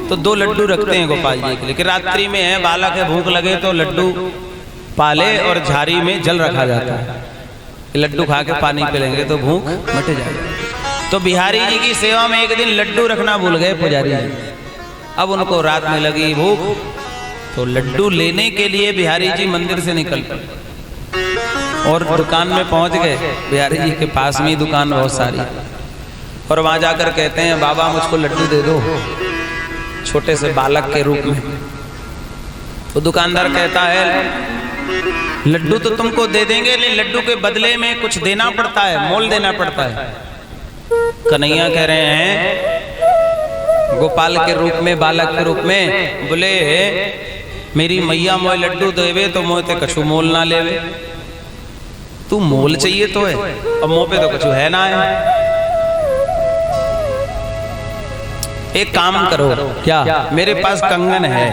तो 2 लड्डू रखते हैं गोपाल जी के लिए कि रात्रि में है, बालक है, भूख लगे तो लड्डू पाले, और झाड़ी में जल रखा जाता है, लड्डू खा के पानी पी लेंगे तो भूख मिट जाएगी। तो बिहारी जी की सेवा में एक दिन लड्डू रखना भूल गए पुजारी जी। अब उनको रात में लगी भूख, तो लड्डू लेने के लिए बिहारी जी मंदिर से निकल पड़े और दुकान में पहुंच गए। बिहारी जी के पास में ही दुकान बहुत सारी, और वहां जाकर कहते हैं बाबा मुझको लड्डू दे दो, छोटे से बालक के रूप में। तो दुकानदार कहता है लड्डू तो तुमको दे देंगे, लेकिन लड्डू के बदले में कुछ देना पड़ता है, मोल देना पड़ता है। कन्हैया कह रहे हैं गोपाल के रूप में, बालक के रूप में, बोले मेरी मैया मोए लड्डू देवे तो मोए ते कछु मोल ना लेवे। तू मोल चाहिए तो है, अब मोह पे तो कछु है ना है। एक काम करो, क्या मेरे पास कंगन है,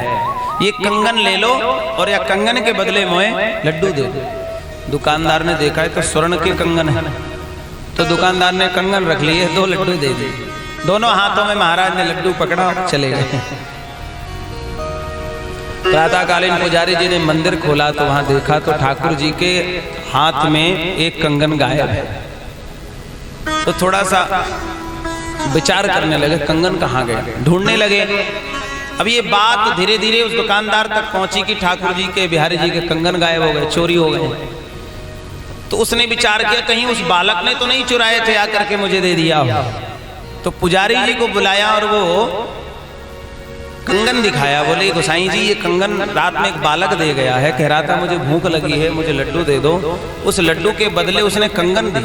ये कंगन ले लो और या कंगन के बदले मोए लड्डू दे दो। दुकानदार ने देखा है तो स्वर्ण के कंगन है, तो दुकानदार ने कंगन रख लिए, 2 लड्डू दे दिए। दोनों हाथों में महाराज ने लड्डू पकड़ा, चले गए। प्रातःकालीन पुजारी जी ने मंदिर खोला तो वहां देखा तो ठाकुर जी के हाथ में एक कंगन गायब है। तो थोड़ा सा विचार करने लगे कंगन कहाँ गया, ढूंढने लगे। अब ये बात धीरे धीरे उस दुकानदार तक पहुंची कि ठाकुर जी के, बिहारी जी के कंगन गायब हो गए, चोरी हो गए। तो उसने विचार किया कहीं उस बालक ने तो नहीं चुराए थे, आकर के मुझे दे दिया हो। तो पुजारी जी को बुलाया और वो कंगन दिखाया। बोले गोसाई जी ये कंगन रात में एक बालक दे गया है, कह रहा था मुझे भूख लगी है, मुझे लड्डू दे दो। उस लड्डू के बदले उसने कंगन दी।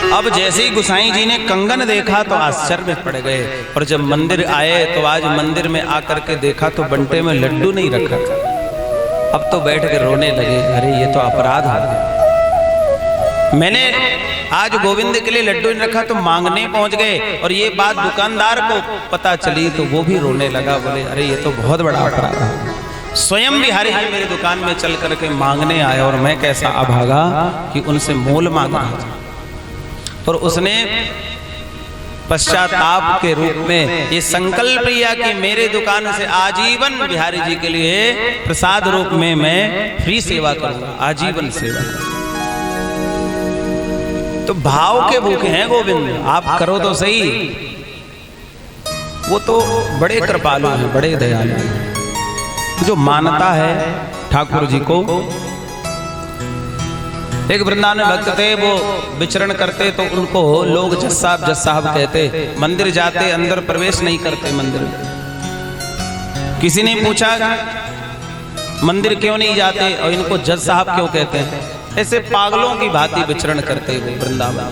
अब जैसे ही गोसाई जी ने कंगन देखा तो आश्चर्य में पड़ गए, और जब मंदिर आए तो आज मंदिर में आकर के देखा तो बंटे में लड्डू नहीं रखा था। अब तो बैठ के रोने लगे, अरे ये तो अपराध हो गया, मैंने आज गोविंद के लिए लड्डू नहीं रखा। तो मांगने पहुंच गए, और ये बात दुकानदार को पता चली तो वो भी रोने लगा। बोले अरे ये तो बहुत बड़ा अपराध है, स्वयं बिहारी जी मेरी दुकान में चल करके मांगने आए और मैं कैसा अभागा कि उनसे मोल मांगा। और उसने पश्चाताप के रूप में ये संकल्प लिया कि मेरे दुकान से आजीवन बिहारी जी के लिए प्रसाद रूप में मैं फ्री सेवा करूंगा, आजीवन सेवा। तो भाव के भूखे हैं गोविंद, आप करो तो सही। वो तो बड़े कृपालु हैं, बड़े दयालु हैं। जो मानता है ठाकुर जी को। एक वृंदावन में भक्त थे, वो विचरण करते तो उनको लोग जज साहब कहते। मंदिर जाते अंदर प्रवेश नहीं करते मंदिर में। किसी ने पूछा मंदिर क्यों नहीं जाते और इनको जज साहब क्यों कहते हैं? ऐसे पागलों की भांति विचरण करते हुए वृंदावन।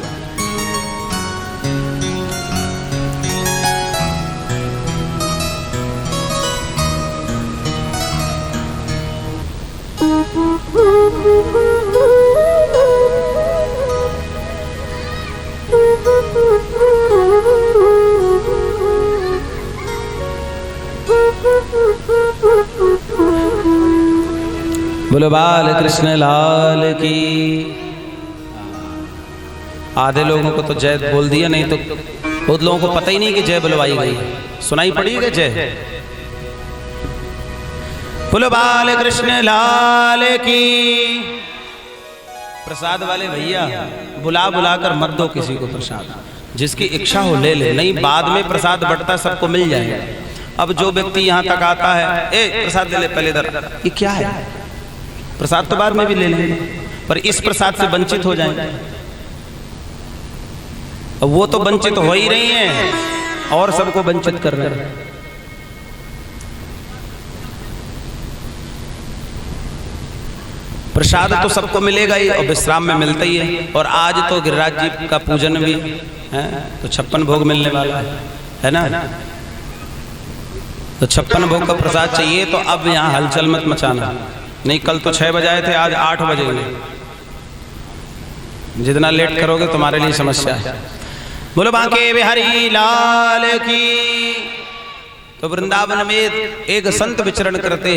बोलो बाल कृष्ण लाल की। आधे लोगों को तो जय बोल दिया, नहीं तो बहुत लोगों को पता ही नहीं कि जय बुलवाई गई, सुनाई पड़ी है जय। बोलो बाल कृष्ण लाल की। प्रसाद वाले भैया बुला बुला कर मत दो किसी को प्रसाद, जिसकी इच्छा हो ले ले, नहीं बाद में प्रसाद बंटता सबको मिल जाएगा। अब जो व्यक्ति यहाँ तक आता है, ए प्रसाद दे ले पहले इधर, ये क्या है? प्रसाद तो बाद में भी ले लेंगे, पर इस प्रसाद से वंचित हो जाएंगे। अब वो तो वंचित हो ही रही हैं और सबको वंचित कर रहे हैं। प्रसाद तो सबको मिलेगा ही और विश्राम में मिलता ही है। और आज तो गिरिराज जी का पूजन भी है, तो 56 भोग मिलने वाला है ना। तो 56 भोग का प्रसाद चाहिए, तो अब यहाँ हलचल मत मचाना। नहीं कल तो 6 बजे आए थे, आज 8 बजेंगे। जितना लेट करोगे तुम्हारे लिए समस्या है। बोलो बांके बिहारी लाल की। तो वृंदावन में एक संत विचरण करते,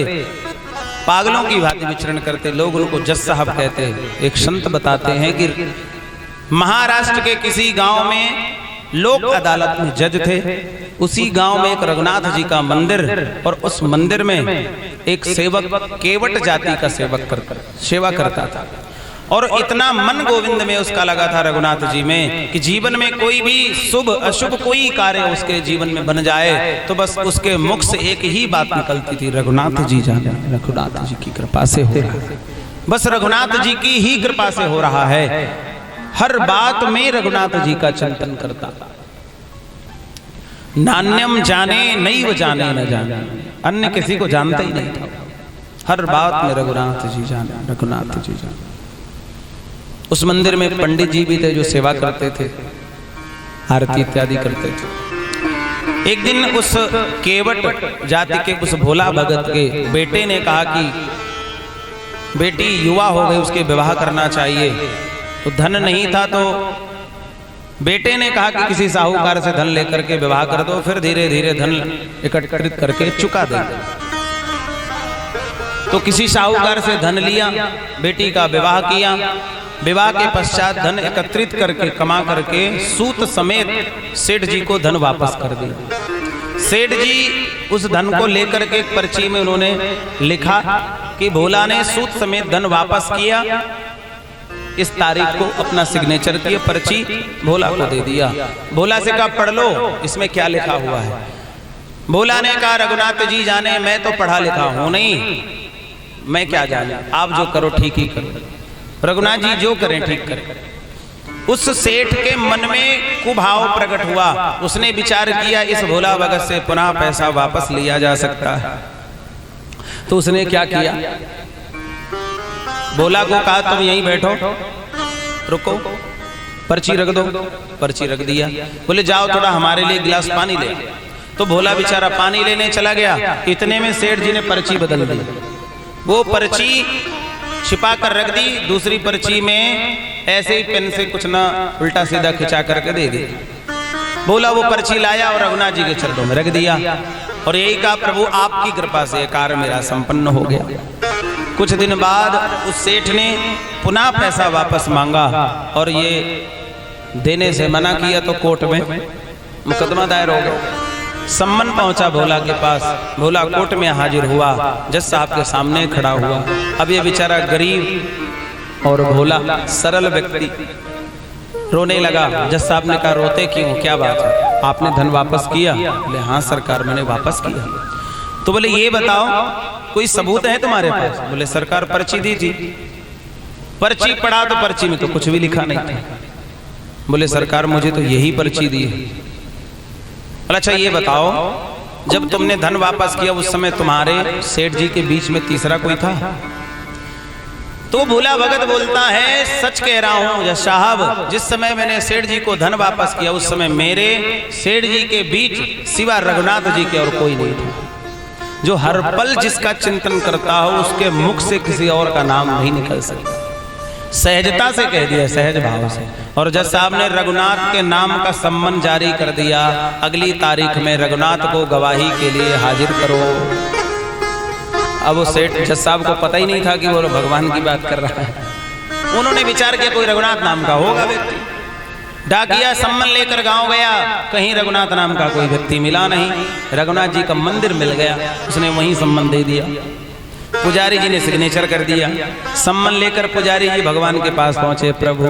पागलों की भांति विचरण करते, लोग उनको जज साहब कहते। एक संत बताते हैं कि महाराष्ट्र के किसी गांव में लोक अदालत में जज थे। उसी गांव में एक रघुनाथ जी का मंदिर, और उस मंदिर में एक सेवक केवट जाति का सेवा करता था। और इतना मन गोविंद में उसका लगा था रघुनाथ जी में कि जीवन में कोई भी शुभ अशुभ कोई कार्य उसके जीवन में बन जाए तो बस उसके मुख से एक ही बात निकलती थी, रघुनाथ जी जाने, रघुनाथ जी की कृपा से हो रहा है, बस रघुनाथ जी की ही कृपा से हो रहा है। हर बात में रघुनाथ जी का चिंतन करता। नान्यम जाने नैव जाने न जाने, अन्य किसी को जानता ही नहीं था। हर बात में रघुनाथ जी जाने, रघुनाथ जी जाने। उस मंदिर में पंडित जी भी थे जो सेवा करते थे, आरती इत्यादि करते थे। एक दिन उस केवट जाति के उस भोला भगत के बेटे ने कहा कि बेटी युवा हो गई, उसके विवाह करना चाहिए। तो धन नहीं था, तो बेटे ने कहा कि किसी साहूकार से धन लेकर के विवाह कर दो, फिर धीरे धीरे धन एकत्रित करके चुका दे। तो किसी साहूकार से धन लिया, बेटी का विवाह किया। विवाह के पश्चात धन एकत्रित करके कमा करके सूत समेत सेठ जी को धन वापस कर दिया। सेठ जी उस धन को लेकर के एक पर्ची में उन्होंने लिखा कि भोला ने सूत समेत धन वापस किया, इस तारीख को अपना सिग्नेचर किए, पर्ची भोला को दे दिया। भोला से कहा पढ़ लो इसमें क्या लिखा हुआ है। भोला ने कहा रघुनाथ जी जाने, मैं तो पढ़ा लिखा हूं नहीं, मैं क्या जाने, आप जो करो ठीक ही करो, रघुनाथ जी जो करें ठीक करें। उस सेठ के मन में कुभाव प्रकट हुआ। उसने विचार किया इस भोला भगत से पुनः पैसा वापस लिया जा सकता है। तो उसने क्या किया, भोला को कहा तुम यहीं बैठो, रुको, पर्ची रख दो। पर्ची रख दिया। बोले जाओ थोड़ा हमारे लिए गिलास पानी ले। तो भोला बेचारा पानी लेने चला गया। इतने में सेठ जी ने पर्ची बदल दी। वो पर्ची छिपा कर रख दी, दूसरी पर्ची में ऐसे ही पेन से कुछ ना उल्टा सीधा खिंचा करके दे दी। बोला वो पर्ची लाया और रघुनाथ जी के चरणों में रख दिया और यही कहा प्रभु आपकी कृपा से कार्य मेरा संपन्न हो गया। कुछ दिन बाद उस सेठ ने पुनः पैसा वापस मांगा और ये देने से मना किया तो कोर्ट में मुकदमा दायर हो गया। सम्मन पहुंचा भोला के पास। भोला कोर्ट में हाजिर हुआ, जज साहब के सामने खड़ा हुआ। अब ये बेचारा गरीब और भोला सरल व्यक्ति रोने लगा। जज साहब ने कहा रोते क्यों, क्या बात है, आपने धन वापस किया? बोले हाँ सरकार मैंने वापस किया। तो बोले ये बताओ कोई सबूत है तुम्हारे पास? बोले सरकार पर्ची दी थी। पर्ची पढ़ा तो पर्ची में तो कुछ भी लिखा नहीं था। बोले सरकार मुझे तो यही पर्ची दी है। अच्छा ये बताओ जब तुमने धन वापस किया उस समय तुम्हारे सेठ जी के बीच में तीसरा कोई था? तो भोला भगत बोलता है सच कह रहा हूं जज साहब, जिस समय मैंने सेठ जी को धन वापस किया उस समय मेरे सेठ जी के बीच सिवा रघुनाथ जी के और कोई नहीं था। जो हर पल जिसका चिंतन करता हो उसके मुख से किसी और का नाम नहीं निकल सकता। सहजता से कह दिया, सहज भाव से। और जज साहब ने रघुनाथ के नाम का सम्मन जारी कर दिया। अगली तारीख में रघुनाथ को गवाही के लिए हाजिर करो। अब वो सेठ जज साहब को पता ही नहीं था कि वो भगवान की बात कर रहा है। उन्होंने विचार किया कोई रघुनाथ नाम का होगा व्यक्ति। डाकिया सम्मन लेकर गांव गया, कहीं रघुनाथ नाम का कोई व्यक्ति मिला नहीं। रघुनाथ जी का मंदिर मिल गया, उसने वहीं सम्मन दे दिया। पुजारी जी ने सिग्नेचर कर दिया। सम्मन लेकर पुजारी जी भगवान के पास पहुंचे। प्रभु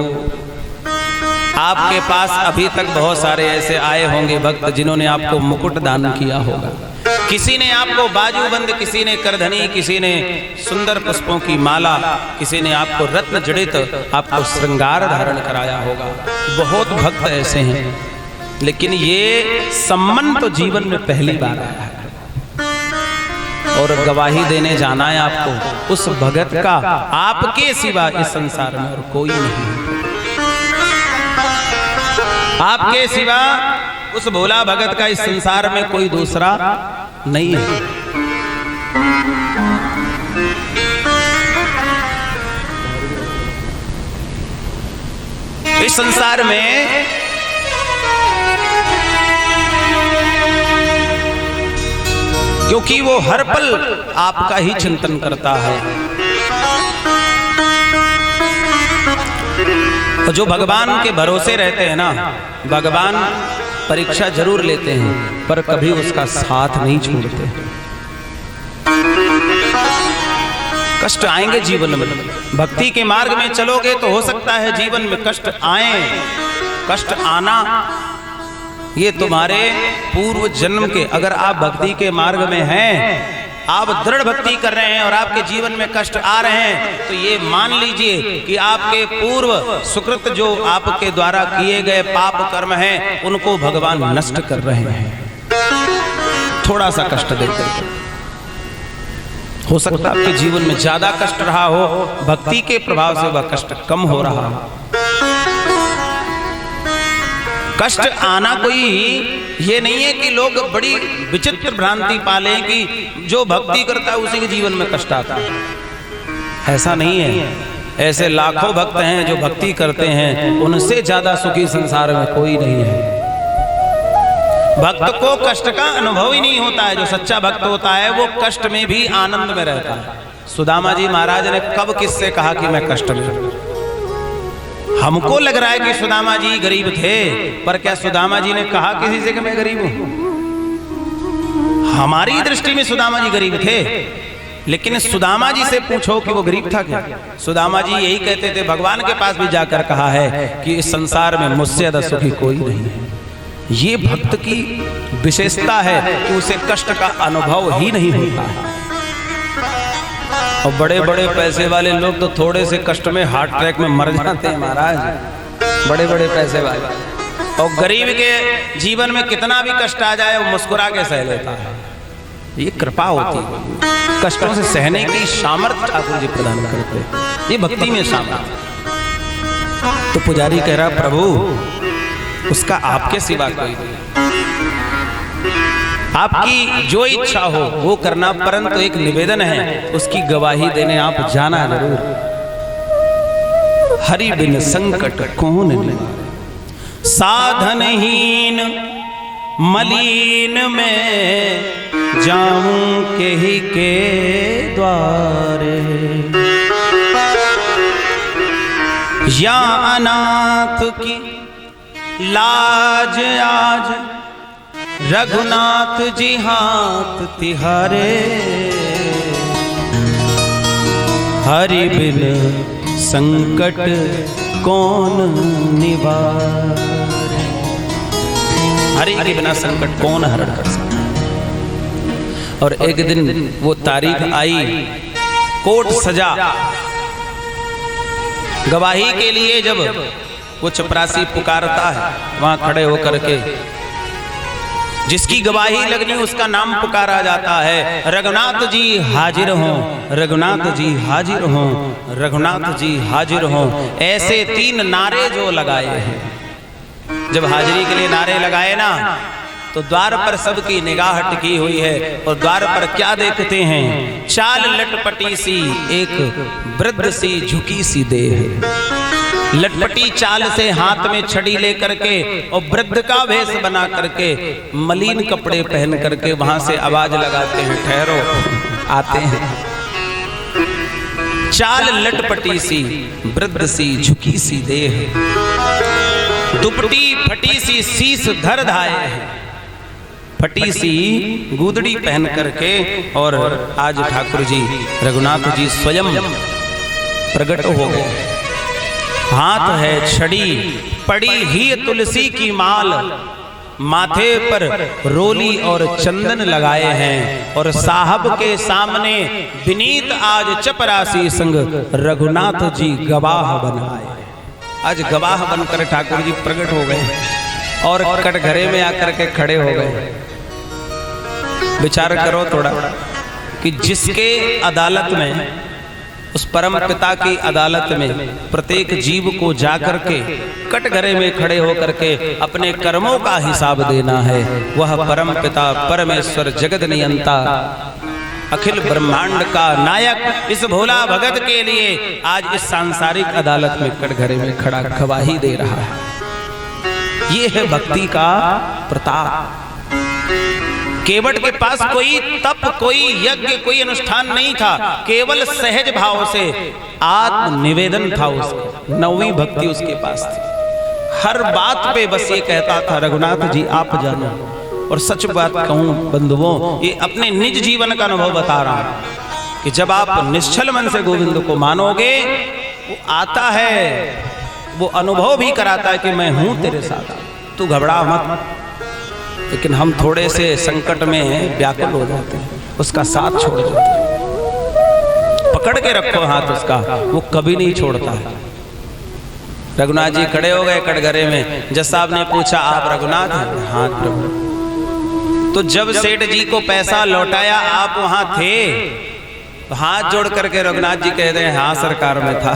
आपके पास अभी तक बहुत सारे ऐसे आए होंगे भक्त जिन्होंने आपको मुकुट दान किया होगा। किसी ने आपको बाजूबंद, किसी ने करधनी, किसी ने सुंदर पुष्पों की माला, किसी ने आपको रत्न जड़ित आपको श्रृंगार धारण कराया होगा। बहुत भक्त ऐसे हैं, लेकिन ये सम्मान तो जीवन में पहली बार आया है और गवाही देने जाना है आपको उस भगत का। आपके सिवा इस संसार में और कोई नहीं, आपके सिवा उस भोला भगत का इस संसार में कोई दूसरा नहीं है। इस संसार में क्योंकि वो हर पल आपका ही चिंतन करता है। और जो भगवान के भरोसे रहते हैं ना, भगवान परीक्षा जरूर लेते हैं पर कभी उसका साथ नहीं छोड़ते। कष्ट आएंगे जीवन में, भक्ति के मार्ग में चलोगे तो हो सकता है जीवन में कष्ट आए। कष्ट आना ये तुम्हारे पूर्व जन्म के, अगर आप भक्ति के मार्ग में हैं, आप दृढ़ भक्ति कर रहे हैं और आपके जीवन में कष्ट आ रहे हैं, तो ये मान लीजिए कि आपके पूर्व सुकृत जो आपके द्वारा किए गए पाप कर्म हैं उनको भगवान नष्ट कर रहे हैं। थोड़ा सा कष्ट देकर हो सकता है आपके जीवन में ज्यादा कष्ट रहा हो, भक्ति के प्रभाव से वह कष्ट कम हो रहा हो। कष्ट आना कोई ये नहीं है कि लोग बड़ी विचित्र भ्रांति पालें कि जो भक्ति करता है उसी के जीवन में कष्ट आता है। ऐसा नहीं है। ऐसे लाखों भक्त हैं जो भक्ति करते हैं, उनसे ज्यादा सुखी संसार में कोई नहीं है। भक्त को कष्ट का अनुभव ही नहीं होता है। जो सच्चा भक्त होता है वो कष्ट में भी आनंद में रहता है। सुदामा जी महाराज ने कब किससे कहा कि मैं कष्ट में हूं? हमको लग रहा है कि सुदामा जी गरीब थे, पर क्या सुदामा जी ने कहा किसी से कि मैं गरीब हूं? हमारी दृष्टि में सुदामा जी गरीब थे, लेकिन सुदामा जी से पूछो कि वो गरीब था क्या? सुदामा जी यही कहते थे, भगवान के पास भी जाकर कहा है कि इस संसार में मुझसे ज्यादा सुखी कोई नहीं है। ये भक्त की विशेषता है कि उसे कष्ट का अनुभव ही नहीं होता है। और बड़े बड़े पैसे वाले लोग तो थोड़े से कष्ट में हार्ट अटैक में मर जाते हैं महाराज, बड़े बड़े पैसे वाले। और गरीब के जीवन में कितना भी कष्ट आ जाए वो मुस्कुरा के सह लेता है। ये कृपा होती है, कष्टों से सहने की सामर्थ्य ठाकुर जी प्रदान करते हैं। ये भक्ति में सामर्थ्य। तो पुजारी कह रहा, प्रभु उसका आपके सिवा कोई नहीं, आपकी जो इच्छा हो वो करना, परंतु एक निवेदन है, उसकी गवाही देने आप जाना जरूर। हरि बिन संकट कौन निवारे, साधनहीन मलिन में जाऊं के ही के द्वारे, या अनाथ की लाज आज रघुनाथ जी हाथ तिहारे, हरि बिन संकट कौन निवारे। हरि के बिना संकट कौन हरण कर सकता। और एक दिन वो तारीख आई, कोर्ट सजा गवाही के लिए, जब वो चपरासी पुकारता है वहां खड़े होकर के, जिसकी गवाही लगनी उसका नाम पुकारा जाता है, रघुनाथ जी हाजिर हों, रघुनाथ जी हाजिर हों, रघुनाथ जी हाजिर हों। ऐसे 3 नारे जो लगाए हैं, जब हाजिरी के लिए नारे लगाए ना, तो द्वार पर सबकी निगाह टिकी हुई है। और द्वार पर क्या देखते हैं? चाल लटपटी सी एक वृद्ध सी झुकी सी देह, लटपटी चाल से हाथ में छड़ी लेकर के और वृद्ध का वेश बना करके, मलिन कपड़े पहन करके वहां से आवाज लगाते हैं, ठहरो, आते हैं। चाल लटपटी सी वृद्ध सी झुकी सी देह, दुपटी फटी सी शीस धर धाये, फटी सी गुदड़ी पहन करके। और आज ठाकुर जी रघुनाथ जी स्वयं प्रकट हो गए। हाथ है छड़ी, पड़ी ही तुलसी की माल, माथे पर रोली और चंदन लगाए हैं। और साहब के सामने विनीत आज चपरासी संग रघुनाथ जी गवाह बनाए। आज गवाह बनकर ठाकुर जी प्रकट हो गए और कटघरे में आकर के खड़े हो गए। विचार करो थोड़ा कि जिसके अदालत में, उस परम पिता की अदालत में प्रत्येक जीव को जाकर के कटघरे में खड़े होकर के अपने कर्मों का हिसाब देना है, वह परम पिता परमेश्वर जगत नियंता अखिल ब्रह्मांड का नायक इस भोला भगत के लिए आज इस सांसारिक अदालत में कटघरे में खड़ा गवाही दे रहा है। ये है भक्ति का प्रताप। केवट के पास कोई तप, कोई यज्ञ, कोई अनुष्ठान नहीं था, केवल सहज भाव से आत्म निवेदन था उसका, नौवीं भक्ति उसके पास थी। हर बात पे बस ये कहता था, रघुनाथ जी आप जानो। और सच बात कहूं बंधुओं, ये अपने निज जीवन का अनुभव बता रहा हूं कि जब आप निश्चल मन से गोविंद को मानोगे, वो आता है, वो अनुभव भी कराता है कि मैं हूं तेरे साथ, तू घबरा मत। लेकिन हम थोड़े से संकट में व्याकुल हो जाते हैं, उसका साथ छोड़ देते हैं। पकड़ के रखो हाथ उसका, वो कभी नहीं छोड़ता है। रघुनाथ जी खड़े हो गए कटघरे में। जज साहब ने पूछा, आप रघुनाथ हैं? हाँ प्रभु। तो जब सेठ जी को पैसा लौटाया आप वहां थे? तो हाथ जोड़ करके रघुनाथ जी कहते हैं, हाँ सरकार में था।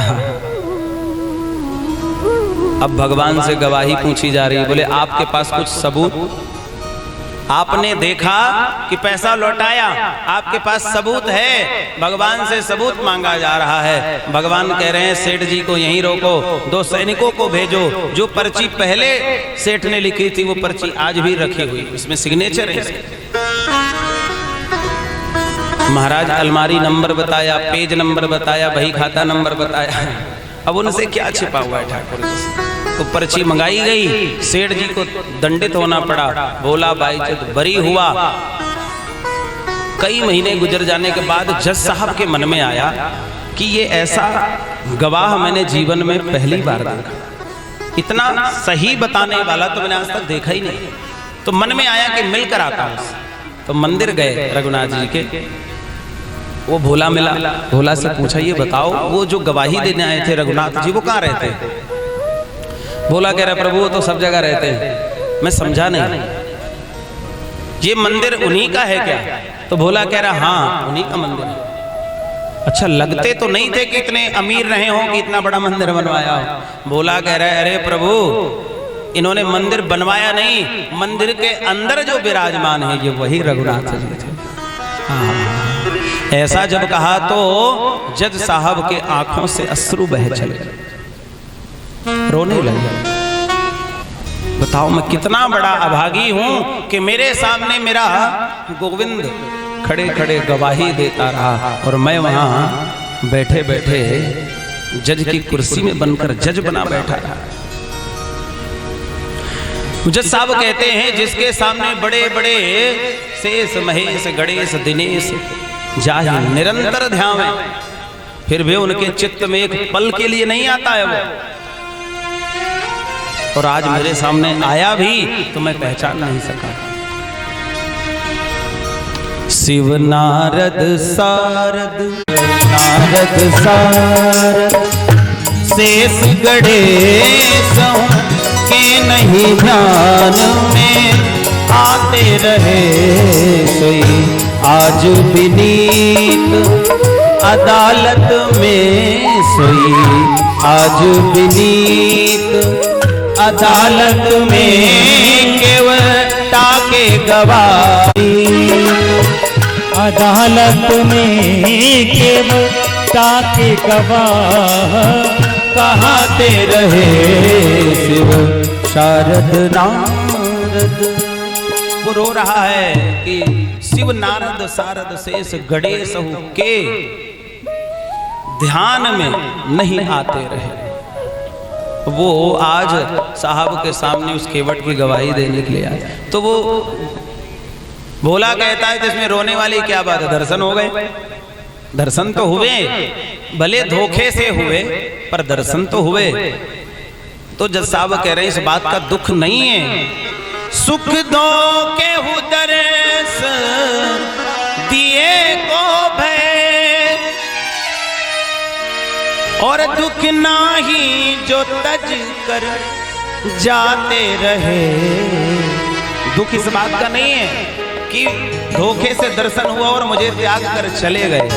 अब भगवान से गवाही पूछी जा रही है। बोले आपके पास कुछ सबूत? आपने देखा कि पैसा लौटाया, आपके पास सबूत है? भगवान से सबूत मांगा जा रहा है। भगवान कह रहे हैं, सेठ जी को यहीं रोको, 2 सैनिकों को भेजो। जो पर्ची पहले सेठ ने लिखी थी वो पर्ची आज भी रखी हुई, उसमें सिग्नेचर है। महाराज अलमारी नंबर बताया, पेज नंबर बताया, बही खाता नंबर बताया। अब उनसे क्या छिपा हुआ है ठाकुर जी? तो पर्ची मंगाई गई, सेठ जी को दंडित होना पड़ा, भोला बाईचुद बरी हुआ। कई महीने गुजर जाने के बाद जज साहब के मन में आया कि ये ऐसा गवाह मैंने जीवन में पहली बार देखा, इतना सही बताने वाला तो मैंने आज तक देखा ही नहीं। तो मन में आया कि मिलकर आता हूं। तो मंदिर गए रघुनाथ जी के, वो भोला मिला। भोला से पूछा, ये बताओ वो जो गवाही देने आए थे रघुनाथ जी, वो कहाँ रहते हैं? भोला कह रहा, प्रभु वो तो सब जगह रहते हैं। मैं समझा नहीं, ये मंदिर उन्हीं का है क्या? तो भोला कह रहा, हाँ उन्हीं का मंदिर है। अच्छा, लगते तो नहीं थे कि इतने अमीर रहे हो कि इतना बड़ा मंदिर बनवाया हो। भोला कह रहा है, अरे प्रभु इन्होंने मंदिर बनवाया नहीं, मंदिर के अंदर जो विराजमान है ये वही रघुनाथ जी थे। ऐसा जब कहा तो जज साहब के आंखों से अश्रु बह चले, रोने लगे। बताओ मैं कितना बड़ा अभागी हूं कि मेरे सामने मेरा गोविंद खड़े खड़े गवाही देता रहा और मैं वहां बैठे बैठे जज की कुर्सी में बनकर जज बना बैठा रहा। जज साहब कहते हैं, जिसके सामने बड़े बड़े शेष महेश गणेश दिनेश जाहि निरंतर ध्यान है, फिर भी उनके चित्त में एक पल के लिए नहीं आता है वो। और आज मेरे सामने आया भी तो मैं पहचान नहीं सका। शिव नारद सारद, नारद सारद शेष गणेश के नहीं ध्यान में आते रहे सोई आज विनीत अदालत में, सोई आज विनीत अदालत में केवल टाके गवाही, अदालत में केवल टाके गवाह कहाते रहे शिव शारद नारद। वो रो रहा है कि शिव नारद सारद शेष गणेश के ध्यान में नहीं आते रहे। वो आज साहब के सामने उस केवट की गवाही देने के लिए आया। तो वो भोला कहता है, इसमें रोने वाली क्या बात है? दर्शन हो गए, दर्शन तो हुए, भले धोखे से हुए पर दर्शन तो हुए। तो जज साहब कह रहे हैं, इस बात का दुख नहीं है, सुख दो के दर्श दिए को भय और दुख नाही जो तज कर जाते रहे। दुख इस बात का नहीं है कि धोखे से दर्शन हुआ और मुझे त्याग कर चले गए।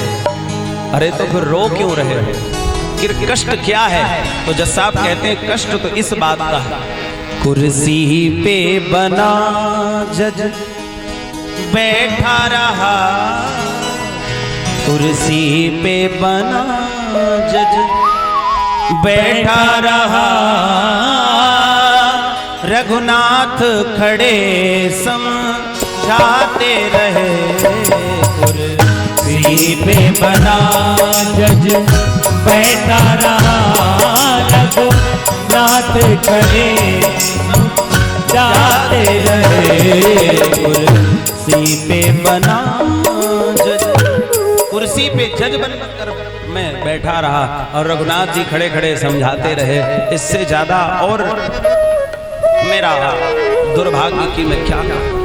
अरे तो फिर रो क्यों रहे हो? कि कष्ट क्या है? तो जज साहब कहते हैं, कष्ट तो इस बात का है, कुर्सी पे बना जज बैठा रहा, कुर्सी पे बना जज बैठा रहा, रघुनाथ खड़े समझाते रहे। कुर्सी पे बना जज बैठा रहा, रघुनाथ करे जाते रहे। कुर्सी पे बना जज, कुर्सी पे जज बनकर मैं बैठा रहा और रघुनाथ जी खड़े खड़े समझाते रहे। इससे ज्यादा और मेरा दुर्भाग्य की मैं क्या कहूं।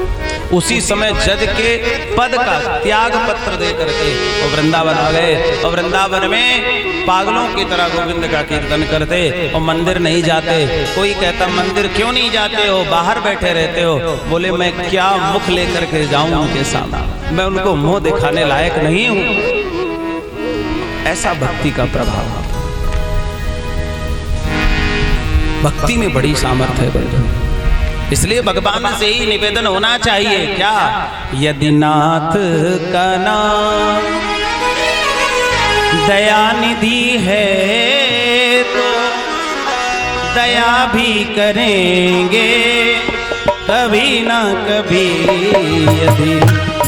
उसी समय जज के पद का त्याग पत्र दे करके वो वृंदावन आ गए और वृंदावन में पागलों की तरह गोविंद का कीर्तन करते और मंदिर नहीं जाते। कोई कहता मंदिर क्यों नहीं जाते हो, बाहर बैठे रहते हो। बोले मैं क्या मुख लेकर के जाऊं उनके सामने, मैं उनको मुंह दिखाने लायक नहीं हूं। ऐसा भक्ति का प्रभाव, भक्ति में बड़ी सामर्थ्य है बंधु। इसलिए भगवान से ही निवेदन होना चाहिए क्या, यदि नाथ का नाम दया निधि है तो दया भी करेंगे कभी ना कभी। यदि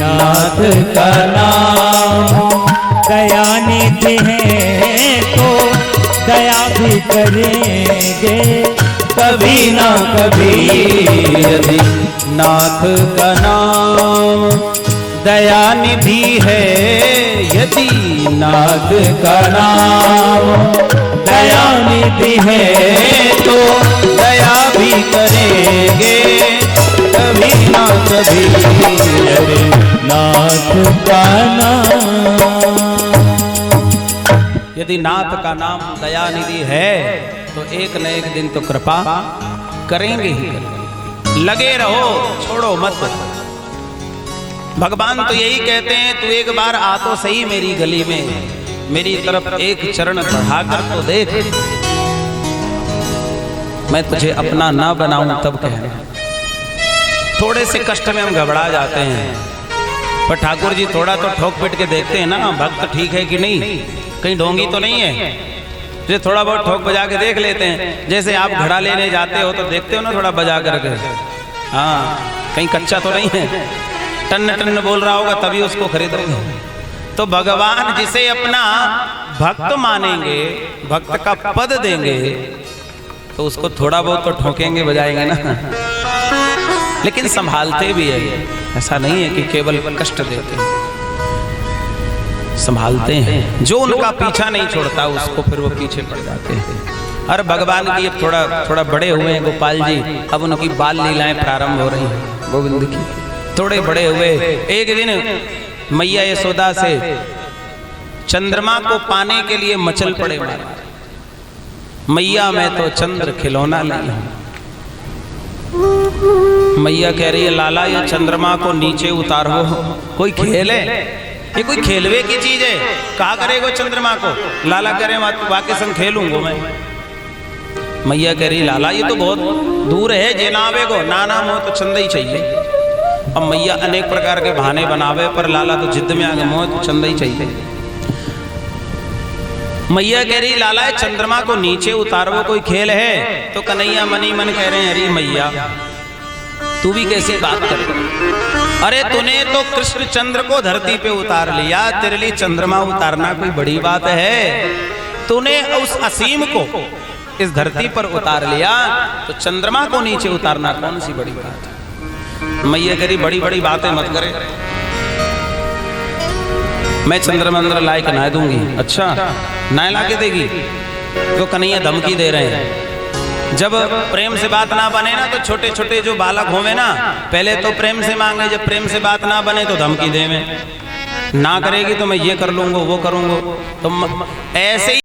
नाथ का नाम दया निधि है तो दया भी करेंगे कभी ना कभी। यदि नाथ का नाम दया निधि है, यदि नाथ का नाम दया निधि है तो दया भी करेंगे कभी ना कभी। यदि नाथ का नाम, यदि नाथ का नाम दया निधि है तो एक न एक दिन तो कृपा करेंगे ही करेंगे। लगे रहो, छोड़ो मत। भगवान तो यही कहते हैं तू एक बार आ तो सही मेरी गली में, मेरी तरफ एक चरण बढ़ाकर तो देख, मैं तुझे अपना ना बनाऊं तब कहना। थोड़े से कष्ट में हम घबरा जाते हैं, पर ठाकुर जी थोड़ा तो ठोक पिट के देखते हैं ना भक्त ठीक है कि नहीं, कहीं ढोंगी तो नहीं है। जो थोड़ा बहुत ठोक बजा के देख लेते हैं। जैसे आप घड़ा लेने जाते हो तो देखते हो ना थोड़ा बजा करके, हाँ कहीं कच्चा तो नहीं है, टन टन बोल रहा होगा तभी उसको खरीदोगे। तो भगवान जिसे अपना भक्त मानेंगे, भक्त का पद देंगे, तो उसको थोड़ा बहुत तो ठोकेंगे बजाएंगे ना, लेकिन संभालते भी है। ऐसा नहीं है कि केवल कष्ट देते हैं, संभालते हैं। जो उनका पीछा नहीं छोड़ता उसको फिर वो पीछे पड़ जाते हैं। और भगवान की अब थोड़ा बड़े हुए हैं गोपाल जी, अब उनकी बाल लीलाएं प्रारंभ हो रही हैं गोविंद की। थोड़े बड़े हुए, एक दिन मैया यशोदा से चंद्रमा को पाने के लिए मचल पड़े मारा। मैया मैं तो चंद्र खिलौना लाई हूं। मैया कह रही है लाला ये चंद्रमा को नीचे उतारो, कोई खेल है, ये कोई खेलवे की चीज है, कहा करेगो चंद्रमा को। लाला करे वाके संग खेलूंगा मैं। मैया कह रही लाला ये तो बहुत दूर है, जे ना आवेगो, ना मोह तो चंदा ही चाहिए। अब मैया अनेक प्रकार के बहाने बनावे, पर लाला तो जिद में आ गए, मोह तो चंदा ही चाहिए। मैया कह रही लाला चंद्रमा को नीचे उतारो कोई खेल है, तो कन्हैया मनी मन कह रहे हैं अरे मैया तू भी कैसी बात कर, अरे तूने तो कृष्ण चंद्र को धरती पे उतार लिया, तेरे लिए चंद्रमा उतारना कोई बड़ी बात है? तूने उस असीम को इस धरती पर उतार लिया, तो चंद्रमा को नीचे उतारना कौन सी बड़ी बात है? मैया करी बड़ी बड़ी बातें मत करे, मैं चंद्रमा अंदर लायक ना दूंगी। अच्छा ना ला के देगी? तो कन्हैया धमकी दे रहे हैं। जब प्रेम से बात ना बने ना, तो छोटे छोटे जो बालक होवे ना, पहले तो प्रेम से मांगे, जब प्रेम से बात ना बने तो धमकी देवे, ना करेगी तो मैं ये कर लूंगा वो करूंगा। तो ऐसे ही